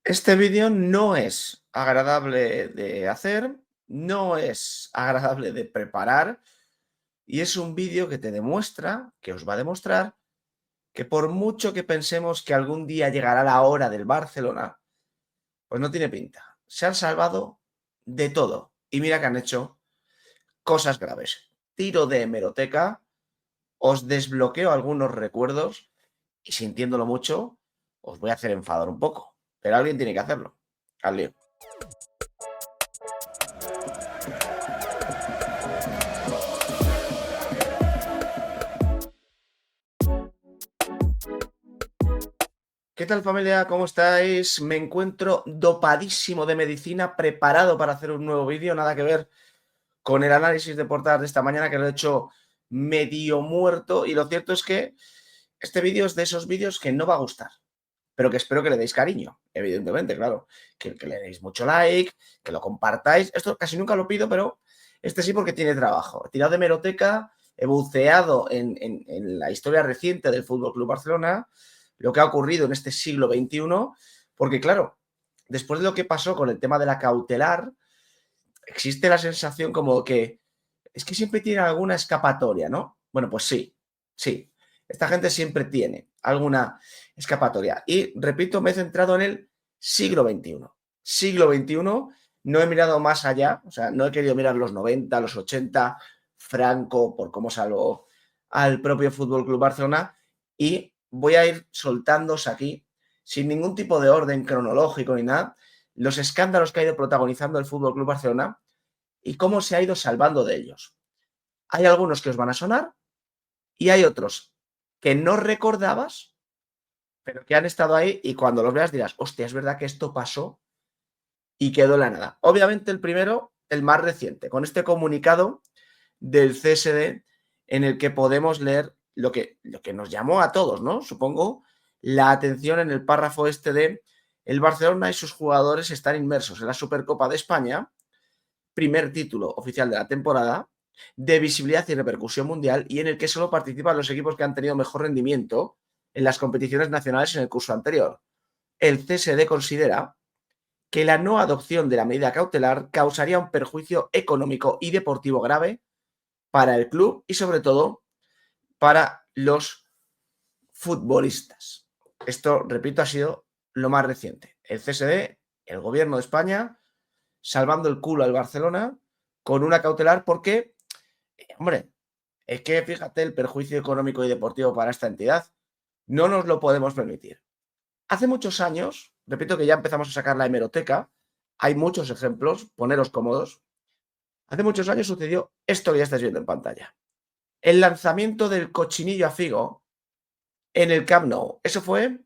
Este vídeo no es agradable de hacer, no es agradable de preparar y es un vídeo que te demuestra, que os va a demostrar, que por mucho que pensemos que algún día llegará la hora del Barcelona, pues no tiene pinta. Se han salvado de todo y mira que han hecho cosas graves. Tiro de hemeroteca, os desbloqueo algunos recuerdos y sintiéndolo mucho, os voy a hacer enfadar un poco, pero alguien tiene que hacerlo. Al lío. ¿Qué tal, familia? ¿Cómo estáis? Me encuentro dopadísimo de medicina, preparado para hacer un nuevo vídeo, nada que ver con el análisis de portadas de esta mañana, que lo he hecho medio muerto, y lo cierto es que este vídeo es de esos vídeos que no va a gustar, pero que espero que le deis cariño, evidentemente, claro, que le deis mucho like, que lo compartáis. Esto casi nunca lo pido, pero este sí porque tiene trabajo. He tirado de hemeroteca, he buceado en la historia reciente del Fútbol Club Barcelona, lo que ha ocurrido en este siglo XXI, porque claro, después de lo que pasó con el tema de la cautelar, existe la sensación como que es que siempre tiene alguna escapatoria, ¿no? Bueno, pues sí, sí. Esta gente siempre tiene alguna escapatoria. Y repito, me he centrado en el siglo XXI. Siglo XXI, no he mirado más allá, o sea, no he querido mirar los 90, los 80, Franco, por cómo salvó al propio Fútbol Club Barcelona, y voy a ir soltándoos aquí, sin ningún tipo de orden cronológico ni nada, los escándalos que ha ido protagonizando el Fútbol Club Barcelona y cómo se ha ido salvando de ellos. Hay algunos que os van a sonar y hay otros que no recordabas, pero que han estado ahí y cuando los veas dirás, hostia, es verdad que esto pasó y quedó en la nada. Obviamente el primero, el más reciente, con este comunicado del CSD en el que podemos leer lo que nos llamó a todos, ¿no? Supongo, la atención en el párrafo este de el Barcelona y sus jugadores están inmersos en la Supercopa de España, primer título oficial de la temporada, de visibilidad y repercusión mundial y en el que solo participan los equipos que han tenido mejor rendimiento en las competiciones nacionales en el curso anterior. El CSD considera que la no adopción de la medida cautelar causaría un perjuicio económico y deportivo grave para el club y sobre todo para los futbolistas. Esto, repito, ha sido lo más reciente. El CSD, el gobierno de España, salvando el culo al Barcelona con una cautelar porque, hombre, es que fíjate el perjuicio económico y deportivo para esta entidad. No nos lo podemos permitir. Hace muchos años, repito que ya empezamos a sacar la hemeroteca, hay muchos ejemplos, poneros cómodos. Hace muchos años sucedió esto que ya estáis viendo en pantalla. El lanzamiento del cochinillo a Figo en el Camp Nou. Eso fue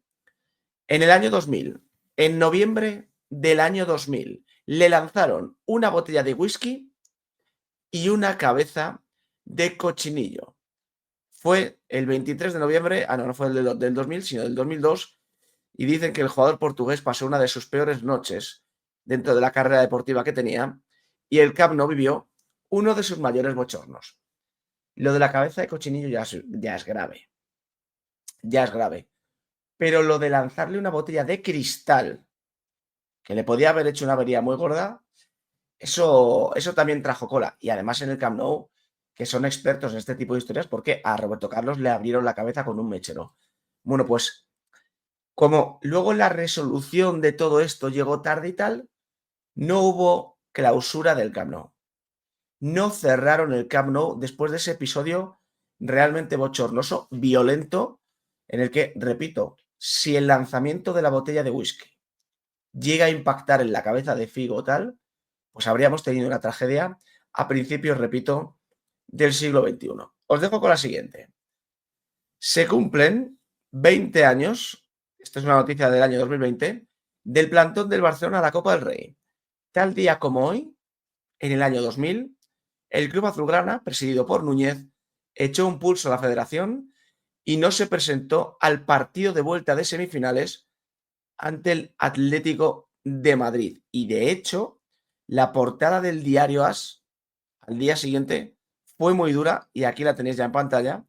en el año 2000. En noviembre del año 2000 le lanzaron una botella de whisky y una cabeza de cochinillo. Fue el 23 de noviembre, no fue del 2000, sino del 2002, y dicen que el jugador portugués pasó una de sus peores noches dentro de la carrera deportiva que tenía y el Camp Nou vivió uno de sus mayores bochornos. Lo de la cabeza de cochinillo ya es grave, ya es grave. Pero lo de lanzarle una botella de cristal, que le podía haber hecho una avería muy gorda, eso también trajo cola. Y además en el Camp Nou, que son expertos en este tipo de historias, porque a Roberto Carlos le abrieron la cabeza con un mechero. Bueno, pues como luego la resolución de todo esto llegó tarde y tal, no hubo clausura del Camp Nou. No cerraron el Camp Nou después de ese episodio realmente bochornoso, violento, en el que, repito, si el lanzamiento de la botella de whisky llega a impactar en la cabeza de Figo o tal, pues habríamos tenido una tragedia a principios, repito, del siglo XXI. Os dejo con la siguiente. Se cumplen 20 años, esto es una noticia del año 2020, del plantón del Barcelona a la Copa del Rey. Tal día como hoy, en el año 2000, el club azulgrana, presidido por Núñez, echó un pulso a la federación y no se presentó al partido de vuelta de semifinales ante el Atlético de Madrid. Y de hecho, la portada del diario AS al día siguiente fue muy dura y aquí la tenéis ya en pantalla.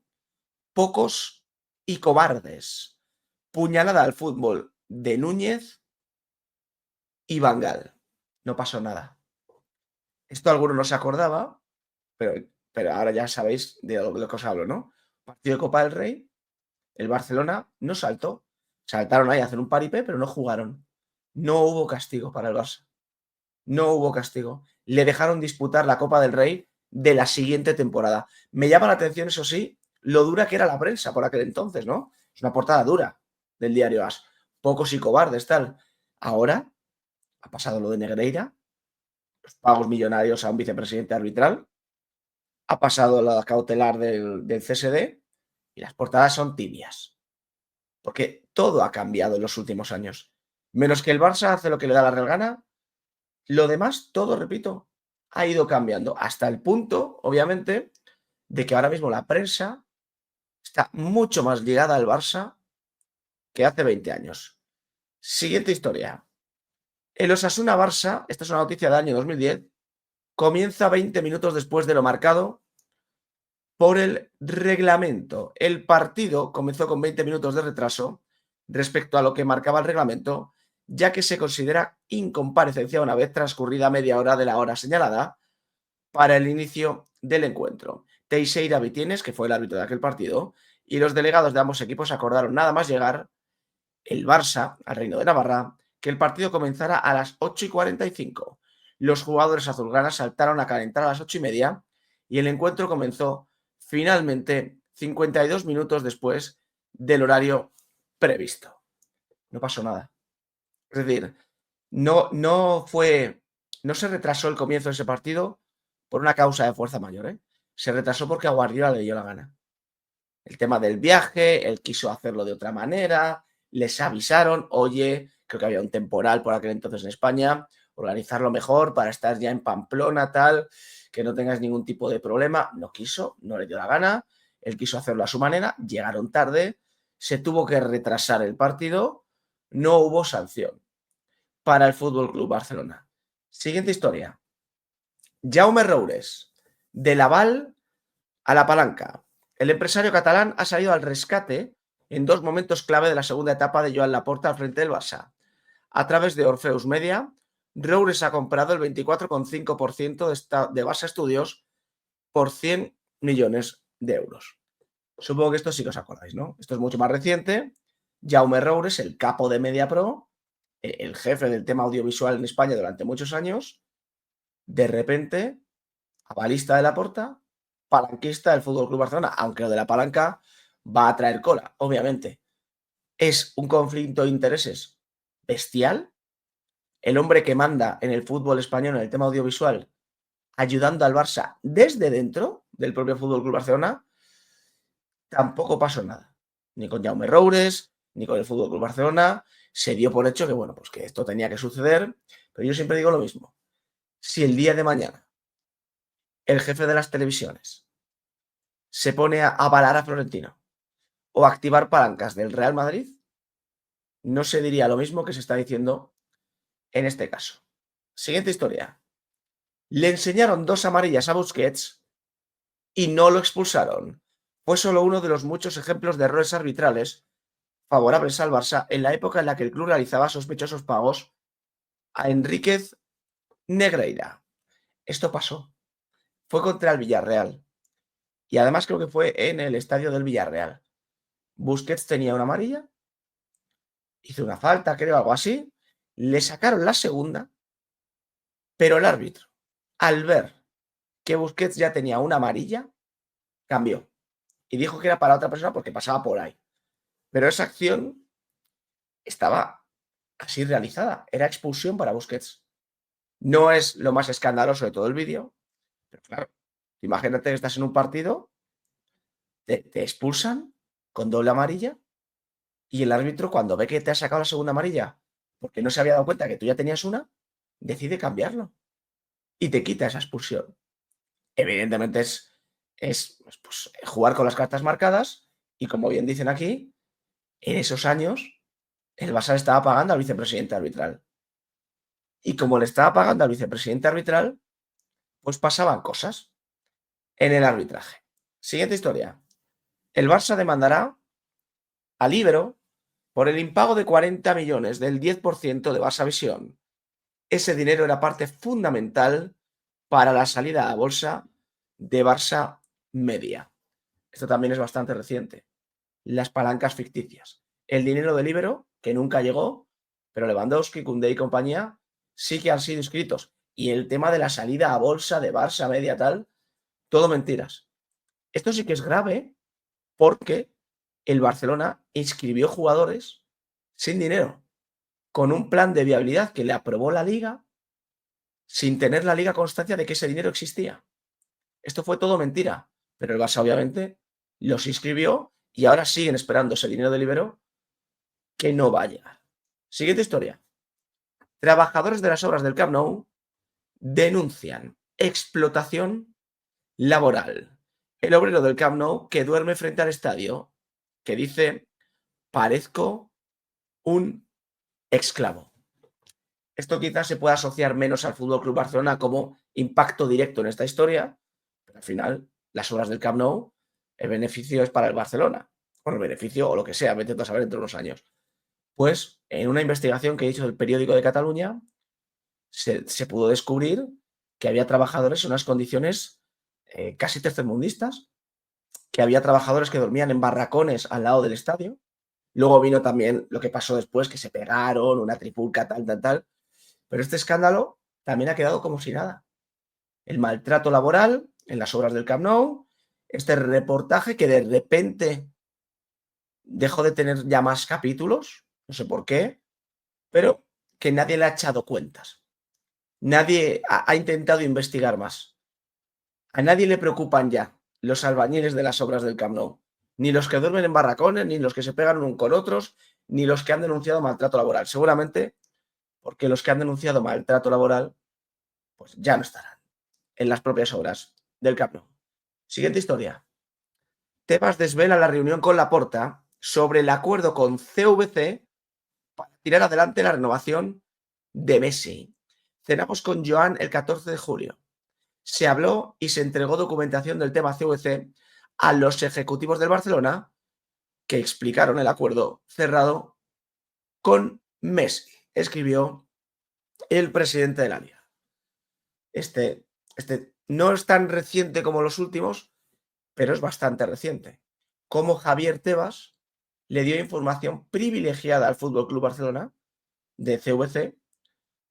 Pocos y cobardes. Puñalada al fútbol de Núñez y Van Gaal. No pasó nada. Esto alguno no se acordaba, pero ahora ya sabéis de lo que os hablo, ¿no? Partido de Copa del Rey, el Barcelona no saltó. Saltaron ahí a hacer un paripé, pero no jugaron. No hubo castigo para el Barça. No hubo castigo. Le dejaron disputar la Copa del Rey de la siguiente temporada. Me llama la atención, eso sí, lo dura que era la prensa por aquel entonces, ¿no? Es una portada dura del diario AS. Pocos y cobardes, tal. Ahora ha pasado lo de Negreira, los pagos millonarios a un vicepresidente arbitral, ha pasado la cautelar del CSD y las portadas son tibias. Porque todo ha cambiado en los últimos años. Menos que el Barça hace lo que le da la real gana, lo demás, todo, repito, ha ido cambiando. Hasta el punto, obviamente, de que ahora mismo la prensa está mucho más ligada al Barça que hace 20 años. Siguiente historia. El Osasuna-Barça, esta es una noticia del año 2010, comienza 20 minutos después de lo marcado por el reglamento. El partido comenzó con 20 minutos de retraso respecto a lo que marcaba el reglamento, ya que se considera incomparecencia una vez transcurrida media hora de la hora señalada para el inicio del encuentro. Teixeira Vitienes, que fue el árbitro de aquel partido, y los delegados de ambos equipos acordaron nada más llegar el Barça al Reino de Navarra que el partido comenzara a las 8:45. Los jugadores azulgranas saltaron a calentar a las 8:30 y el encuentro comenzó finalmente 52 minutos después del horario previsto. No pasó nada. Es decir, no se retrasó el comienzo de ese partido por una causa de fuerza mayor, ¿eh? Se retrasó porque a Guardiola le dio la gana. El tema del viaje, él quiso hacerlo de otra manera, les avisaron, oye, creo que había un temporal por aquel entonces en España, organizarlo mejor para estar ya en Pamplona, tal, que no tengas ningún tipo de problema. No quiso, no le dio la gana, él quiso hacerlo a su manera, llegaron tarde, se tuvo que retrasar el partido, no hubo sanción para el Fútbol Club Barcelona. Siguiente historia. Jaume Roures, de Laval a la palanca. El empresario catalán ha salido al rescate en dos momentos clave de la segunda etapa de Joan Laporta al frente del Barça. A través de Orpheus Media, Roures ha comprado el 24,5% de Barça Studios por 100 millones de euros. Supongo que esto sí que os acordáis, ¿no? Esto es mucho más reciente. Jaume Roures, el capo de MediaPro, el jefe del tema audiovisual en España durante muchos años, de repente, avalista de Laporta, palanquista del Fútbol Club Barcelona, aunque lo de la palanca va a traer cola, obviamente. Es un conflicto de intereses bestial. El hombre que manda en el fútbol español en el tema audiovisual, ayudando al Barça desde dentro del propio Fútbol Club Barcelona, tampoco pasó nada. Ni con Jaume Roures, ni con el Fútbol Club Barcelona. Se dio por hecho que, bueno, pues que esto tenía que suceder, pero yo siempre digo lo mismo. Si el día de mañana el jefe de las televisiones se pone a avalar a Florentino o a activar palancas del Real Madrid, no se diría lo mismo que se está diciendo en este caso. Siguiente historia. Le enseñaron dos amarillas a Busquets y no lo expulsaron. Fue solo uno de los muchos ejemplos de errores arbitrales favorables al Barça en la época en la que el club realizaba sospechosos pagos a Enríquez Negreira. Esto pasó. Fue contra el Villarreal. Y además creo que fue en el estadio del Villarreal. Busquets tenía una amarilla, hizo una falta, creo, algo así. Le sacaron la segunda, pero el árbitro, al ver que Busquets ya tenía una amarilla, cambió. Y dijo que era para otra persona porque pasaba por ahí. Pero esa acción estaba así realizada. Era expulsión para Busquets. No es lo más escandaloso de todo el vídeo, pero claro, imagínate que estás en un partido, te expulsan con doble amarilla y el árbitro, cuando ve que te ha sacado la segunda amarilla porque no se había dado cuenta que tú ya tenías una, decide cambiarlo y te quita esa expulsión. Evidentemente es pues, jugar con las cartas marcadas y, como bien dicen aquí, en esos años el Barça le estaba pagando al vicepresidente arbitral. Y como le estaba pagando al vicepresidente arbitral, pues pasaban cosas en el arbitraje. Siguiente historia. El Barça demandará al Ibero por el impago de 40 millones del 10% de Barça Visión. ese dinero era parte fundamental para la salida a bolsa de Barça Media. Esto también es bastante reciente. Las palancas ficticias. El dinero del Ibero, que nunca llegó, pero Lewandowski, Koundé y compañía sí que han sido inscritos. Y el tema de la salida a bolsa de Barça Media tal, todo mentiras. Esto sí que es grave porque el Barcelona inscribió jugadores sin dinero, con un plan de viabilidad que le aprobó la Liga sin tener la Liga constancia de que ese dinero existía. Esto fue todo mentira, pero el Barça obviamente los inscribió y ahora siguen esperando ese dinero del Ibero que no va a llegar. Siguiente historia. Trabajadores de las obras del Camp Nou denuncian explotación laboral. El obrero del Camp Nou que duerme frente al estadio, que dice, parezco un esclavo. Esto quizás se pueda asociar menos al Fútbol Club Barcelona como impacto directo en esta historia, pero al final, las obras del Camp Nou, el beneficio es para el Barcelona. Bueno, el beneficio o lo que sea, vete a saber dentro de unos años. Pues en una investigación que hizo el periódico de Cataluña, se pudo descubrir que había trabajadores en unas condiciones casi tercermundistas, que había trabajadores que dormían en barracones al lado del estadio. Luego vino también lo que pasó después, que se pegaron, una trifulca, tal. Pero este escándalo también ha quedado como si nada. El maltrato laboral en las obras del Camp Nou, este reportaje que de repente dejó de tener ya más capítulos, no sé por qué, pero que nadie le ha echado cuentas. Nadie ha intentado investigar más. A nadie le preocupan ya los albañiles de las obras del Camp Nou. Ni los que duermen en barracones, ni los que se pegan unos con otros, ni los que han denunciado maltrato laboral. Seguramente porque los que han denunciado maltrato laboral pues ya no estarán en las propias obras del Camp Nou. Siguiente historia. Tebas desvela la reunión con Laporta sobre el acuerdo con CVC para tirar adelante la renovación de Messi. Cenamos con Joan el 14 de julio. Se habló y se entregó documentación del tema CVC a los ejecutivos del Barcelona que explicaron el acuerdo cerrado con Messi, escribió el presidente de la Liga. Este no es tan reciente como los últimos, pero es bastante reciente. Como Javier Tebas le dio información privilegiada al Fútbol Club Barcelona de CVC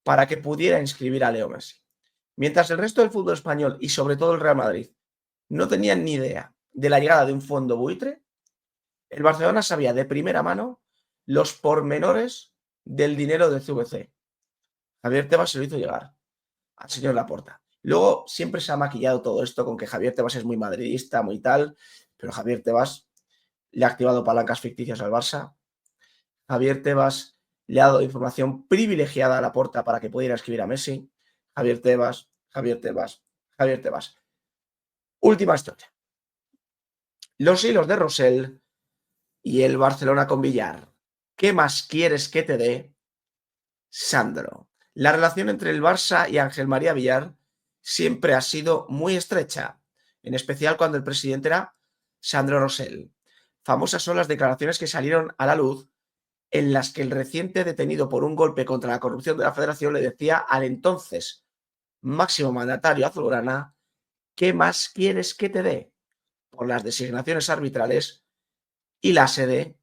para que pudiera inscribir a Leo Messi. Mientras el resto del fútbol español y sobre todo el Real Madrid no tenían ni idea de la llegada de un fondo buitre, el Barcelona sabía de primera mano los pormenores del dinero de CVC. Javier Tebas se lo hizo llegar al señor Laporta. Luego siempre se ha maquillado todo esto con que Javier Tebas es muy madridista, muy tal, pero Javier Tebas le ha activado palancas ficticias al Barça. Javier Tebas le ha dado información privilegiada a Laporta para que pudiera escribir a Messi. Javier Tebas. Última historia. Los hilos de Rosell y el Barcelona con Villar. ¿Qué más quieres que te dé, Sandro? La relación entre el Barça y Ángel María Villar siempre ha sido muy estrecha, en especial cuando el presidente era Sandro Rosell. Famosas son las declaraciones que salieron a la luz en las que el reciente detenido por un golpe contra la corrupción de la Federación le decía al entonces máximo mandatario azulgrana: ¿qué más quieres que te dé? Por las designaciones arbitrales y la sede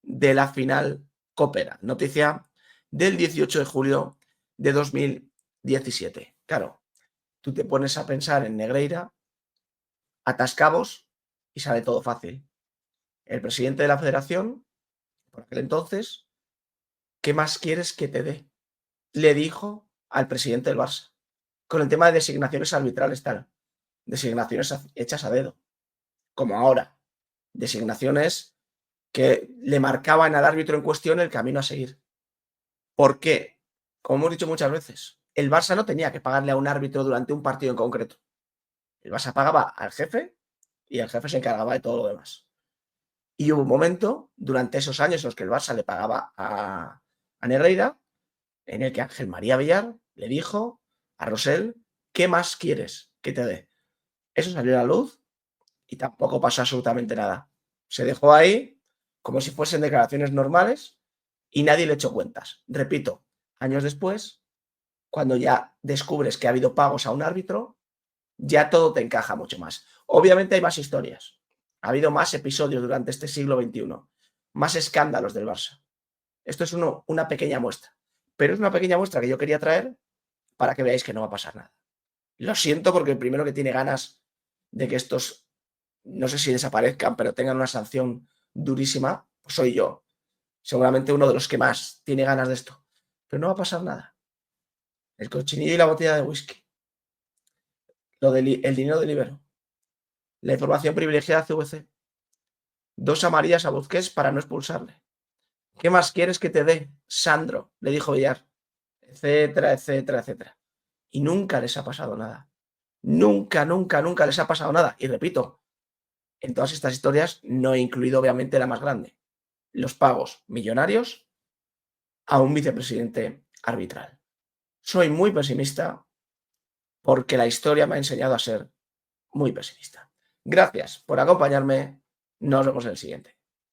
de la final Copera. Noticia del 18 de julio de 2017. Claro, tú te pones a pensar en Negreira, atascabos y sale todo fácil. El presidente de la Federación, por aquel entonces, ¿qué más quieres que te dé? Le dijo al presidente del Barça, con el tema de designaciones arbitrales, tal, designaciones hechas a dedo, como ahora, designaciones que le marcaban al árbitro en cuestión el camino a seguir. ¿Por qué? Como hemos dicho muchas veces, el Barça no tenía que pagarle a un árbitro durante un partido en concreto. El Barça pagaba al jefe y el jefe se encargaba de todo lo demás. Y hubo un momento, durante esos años en los que el Barça le pagaba a Negreira, en el que Ángel María Villar le dijo a Rosell: ¿qué más quieres que te dé? Eso salió a la luz y tampoco pasó absolutamente nada. Se dejó ahí como si fuesen declaraciones normales y nadie le echó cuentas. Repito, años después, cuando ya descubres que ha habido pagos a un árbitro, ya todo te encaja mucho más. Obviamente hay más historias. Ha habido más episodios durante este siglo XXI, más escándalos del Barça. Esto es una pequeña muestra, pero es una pequeña muestra que yo quería traer para que veáis que no va a pasar nada. Lo siento porque el primero que tiene ganas de que estos, no sé si desaparezcan, pero tengan una sanción durísima, pues soy yo. Seguramente uno de los que más tiene ganas de esto. Pero no va a pasar nada. El cochinillo y la botella de whisky. El dinero del Ibero. La información privilegiada de CVC. 2 amarillas a Busquets para no expulsarle. ¿Qué más quieres que te dé, Sandro? Le dijo Villar. Etcétera, etcétera, etcétera. Y nunca les ha pasado nada. Nunca, nunca, nunca les ha pasado nada. Y repito, en todas estas historias no he incluido obviamente la más grande. Los pagos millonarios a un vicepresidente arbitral. Soy muy pesimista porque la historia me ha enseñado a ser muy pesimista. Gracias por acompañarme. Nos vemos en el siguiente.